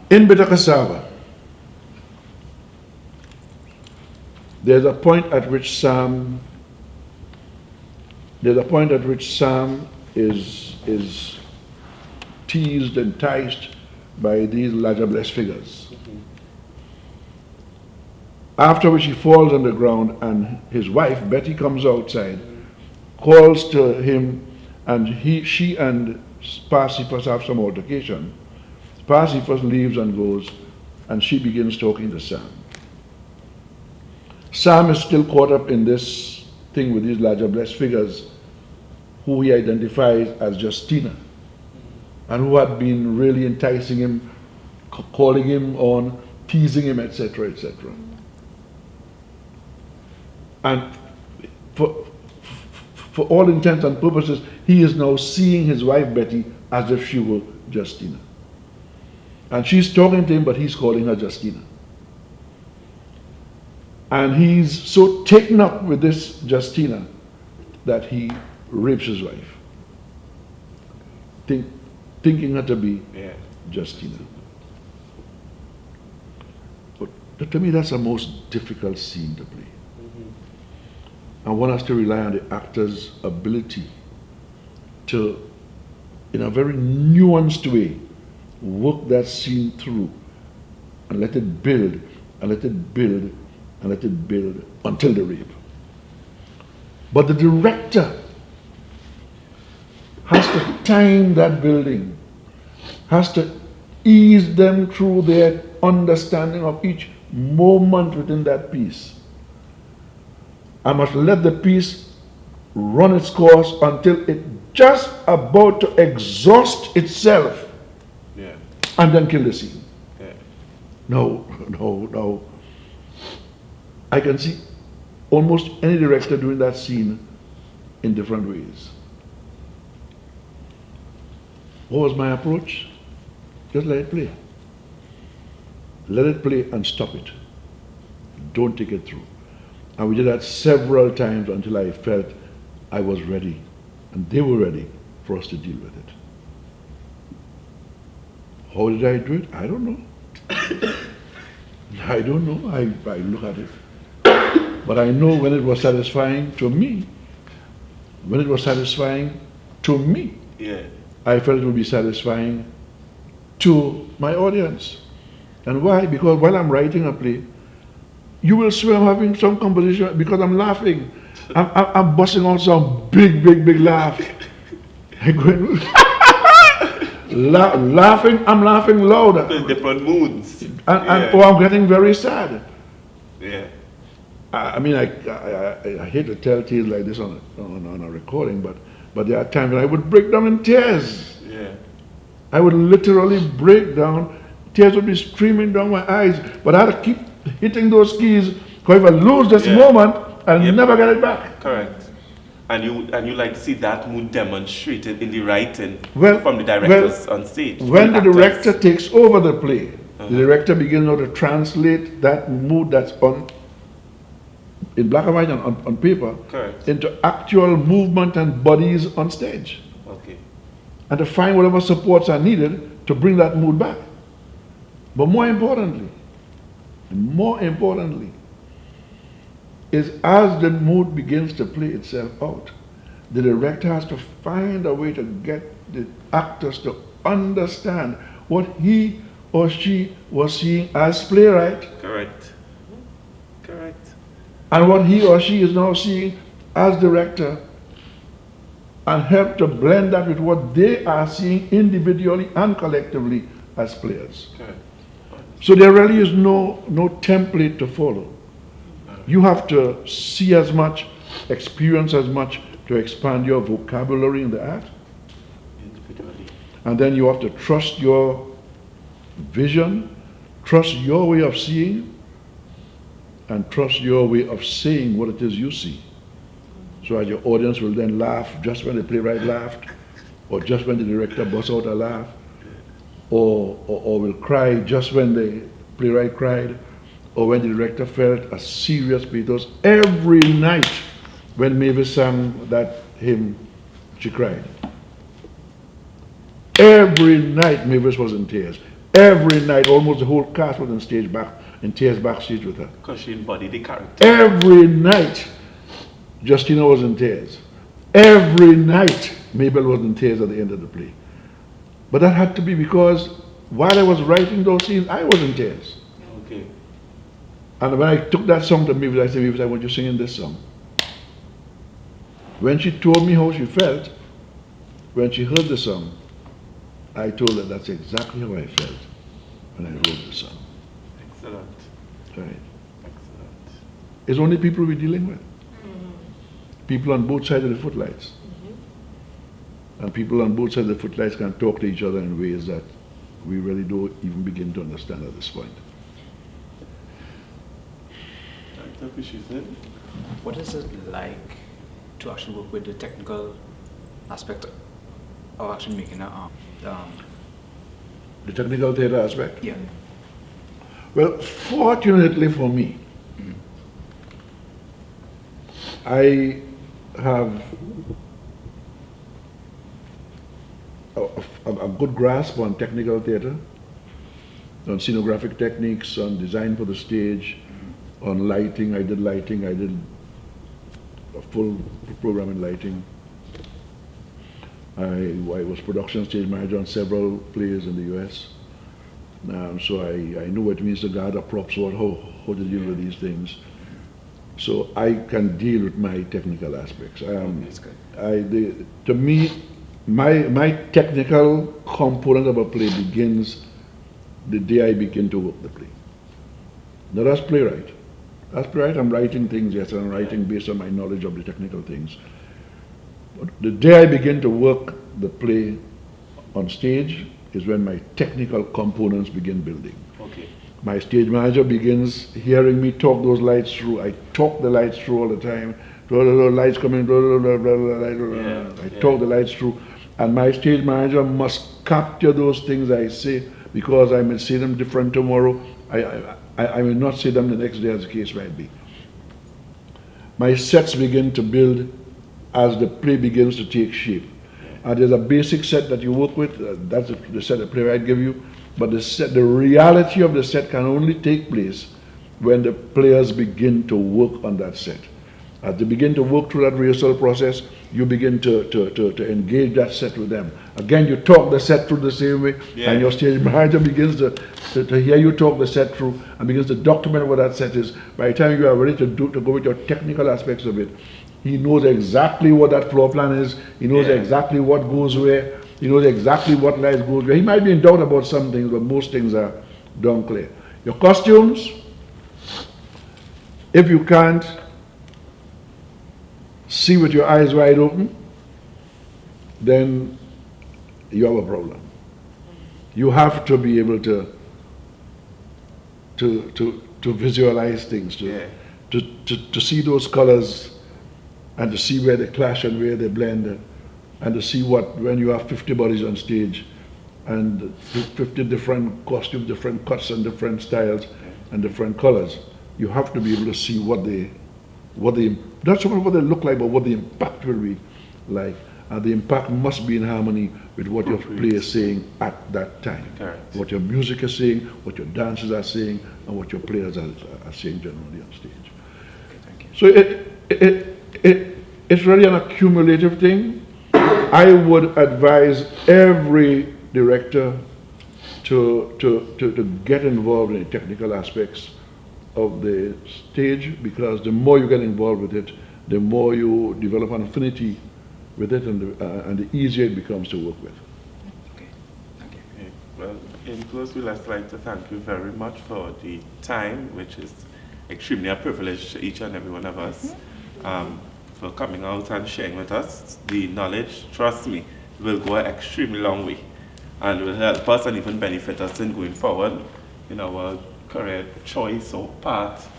In Bitter Cassava, there's a point at which Sam is teased, enticed by these larger blessed figures. After which he falls on the ground, and his wife, Betty, comes outside, calls to him, and she and Parsippus have some altercation. Parsippus leaves and goes, and she begins talking to Sam. Sam is still caught up in this thing with these larger blessed figures, who he identifies as Justina, and who had been really enticing him, calling him on, teasing him, etc., etc. And for all intents and purposes, he is now seeing his wife Betty as if she were Justina. And she's talking to him, but he's calling her Justina. And he's so taken up with this Justina that he rapes his wife, thinking her to be Justina. But to me, that's the most difficult scene to play. And one has to rely on the actor's ability to, in a very nuanced way, work that scene through and let it build and let it build and let it build until the rape. But the director has to time that building, has to ease them through their understanding of each moment within that piece. I must let the piece run its course until it just about to exhaust itself, and then kill the scene. No. I can see almost any director doing that scene in different ways. What was my approach? Just let it play. Let it play and stop it. Don't take it through. And we did that several times until I felt I was ready, and they were ready for us to deal with it. How did I do it? I don't know. I don't know. I look at it. But I know when it was satisfying to me, I felt it would be satisfying to my audience. And why? Because while I'm writing a play, you will swear I'm having some conversation because I'm laughing. I'm busting out some big laugh. Laughing, I'm laughing louder. Different moods. Or I'm getting very sad. Yeah. I mean, I hate to tell tales like this on a recording, but there are times when I would break down in tears. Yeah. I would literally break down. Tears would be streaming down my eyes, but I had to keep hitting those keys, because if I lose this moment, I'll never get it back. Correct. And you like to see that mood demonstrated in the writing from the directors on stage. When the director takes over the play, the director begins now to translate that mood that's in black and white and on paper into actual movement and bodies on stage. Okay. And to find whatever supports are needed to bring that mood back. But more importantly, is as the mood begins to play itself out, the director has to find a way to get the actors to understand what he or she was seeing as playwright. Correct. And what he or she is now seeing as director, and help to blend that with what they are seeing individually and collectively as players. Correct. So there really is no template to follow. You have to see as much, experience as much to expand your vocabulary in the art. Individually. And then you have to trust your vision, trust your way of seeing, and trust your way of saying what it is you see. So that your audience will then laugh just when the playwright laughed, or just when the director busts out a laugh, or will cry just when the playwright cried, or when the director felt a serious pathos. Every night when Mavis sang that hymn, she cried. Every night Mavis was in tears. Every night, almost the whole cast was in tears backstage with her. Because she embodied the character. Every night, Justina was in tears. Every night, Mabel was in tears at the end of the play. But that had to be because while I was writing those scenes, I was in tears. Okay. And when I took that song to Mabel, I said, Mabel, I want you singing this song. When she told me how she felt, when she heard the song, I told her that's exactly how I felt when I wrote the song. Excellent. Right. Excellent. It's only people we're dealing with. People on both sides of the footlights. And people on both sides of the footlights can talk to each other in ways that we really don't even begin to understand at this point. Dr. Wilkinson? What is it like to actually work with the technical aspect of actually making a The technical theater aspect? Yeah. Well, fortunately for me, I have a good grasp on technical theater, on scenographic techniques, on design for the stage, on lighting. I did lighting. I did a full program in lighting. I was production stage manager on several plays in the US. So I knew what it means to gather props, how to deal with these things. So I can deal with my technical aspects. That's good. To me, my technical component of a play begins the day I begin to work the play. Not as playwright. As playwright, I'm writing things, yes, and I'm writing based on my knowledge of the technical things. But the day I begin to work the play on stage is when my technical components begin building. Okay. My stage manager begins hearing me talk those lights through. I talk the lights through all the time. Lights coming, I talk the lights through. And my stage manager must capture those things I say, because I may say them different tomorrow. I may not say them the next day, as the case might be. My sets begin to build as the play begins to take shape. And there's a basic set that you work with, that's the set the playwright give you, but the reality of the set can only take place when the players begin to work on that set. As they begin to work through that rehearsal process, you begin to engage that set with them. Again, you talk the set through the same way, and your stage manager begins to hear you talk the set through and begins to document what that set is. By the time you are ready to go with your technical aspects of it, he knows exactly what that floor plan is. He knows exactly what goes where. He knows exactly what lights goes where. He might be in doubt about some things, but most things are done clear. Your costumes, if you can't see with your eyes wide open, then you have a problem. You have to be able to visualize things, to see those colors, and to see where they clash and where they blend, and to see when you have 50 bodies on stage and 50 different costumes, different cuts and different styles and different colors, you have to be able to see not so much what they look like, but what the impact will be like. And the impact must be in harmony with what your play is saying at that time. Correct. What your music is saying, what your dancers are saying, and what your players are saying generally on stage. Okay, thank you. So it's really an accumulative thing. I would advise every director to get involved in the technical aspects of the stage, because the more you get involved with it, the more you develop an affinity with it, and the easier it becomes to work with. Okay, thank you. Okay. Well, in close, we'd just like to thank you very much for the time, which is extremely a privilege to each and every one of us, for coming out and sharing with us. The knowledge, trust me, will go an extremely long way and will help us and even benefit us in going forward in our career choice or path